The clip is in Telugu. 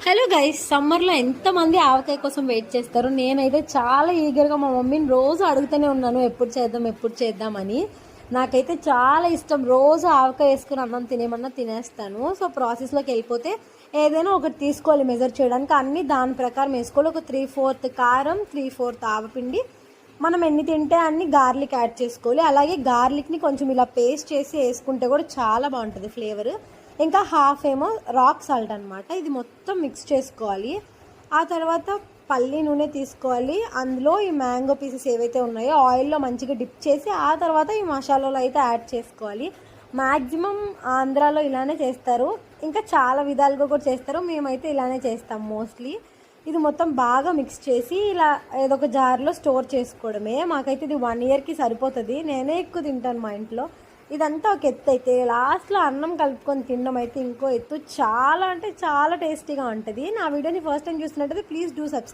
హలో గైస్, సమ్మర్లో ఎంతమంది ఆవకాయ కోసం వెయిట్ చేస్తారు. నేనైతే చాలా ఈగర్గా మా మమ్మీని రోజు అడుగుతూనే ఉన్నాను ఎప్పుడు చేద్దామని. నాకైతే చాలా ఇష్టం, రోజు ఆవకాయ వేసుకుని అన్నం తినేమన్నా తినేస్తాను. సో ప్రాసెస్లోకి వెళ్ళిపోతే ఏదైనా ఒకటి తీసుకోవాలి మెజర్ చేయడానికి. అన్నీ దాని ప్రకారం వేసుకోవాలి. ఒక 3/4 కారం, 3/4 ఆవపిండి, మనం ఎన్ని తింటే అన్ని గార్లిక్ యాడ్ చేసుకోవాలి. అలాగే గార్లిక్ని కొంచెం ఇలా పేస్ట్ చేసి వేసుకుంటే కూడా చాలా బాగుంటుంది ఫ్లేవర్. ఇంకా హాఫ్ ఏమో రాక్ సాల్ట్ అనమాట. ఇది మొత్తం మిక్స్ చేసుకోవాలి. ఆ తర్వాత పల్లి నూనె తీసుకోవాలి. అందులో ఈ మ్యాంగో పీసెస్ ఏవైతే ఉన్నాయో ఆయిల్లో మంచిగా డిప్ చేసి ఆ తర్వాత ఈ మసాలాలు అయితే యాడ్ చేసుకోవాలి. మ్యాక్సిమం ఆంధ్రాలో ఇలానే చేస్తారు, ఇంకా చాలా విధాలుగా కూడా చేస్తారు. మేమైతే ఇలానే చేస్తాం మోస్ట్లీ. ఇది మొత్తం బాగా మిక్స్ చేసి ఇలా ఏదో ఒక జార్లో స్టోర్ చేసుకోవడమే. మాకైతే ఇది 1 ఇయర్కి సరిపోతుంది. నేనే ఎక్కువ తింటాను మా ఇంట్లో. ఇదంతా ఒక ఎత్తు అయితే, లాస్ట్లో అన్నం కలుపుకొని తినడం అయితే ఇంకో ఎత్తు. చాలా అంటే చాలా టేస్టీగా ఉంటుంది. నా వీడియోని ఫస్ట్ టైం చూసినట్టయితే ప్లీజ్ డూ సబ్స్క్రైబ్.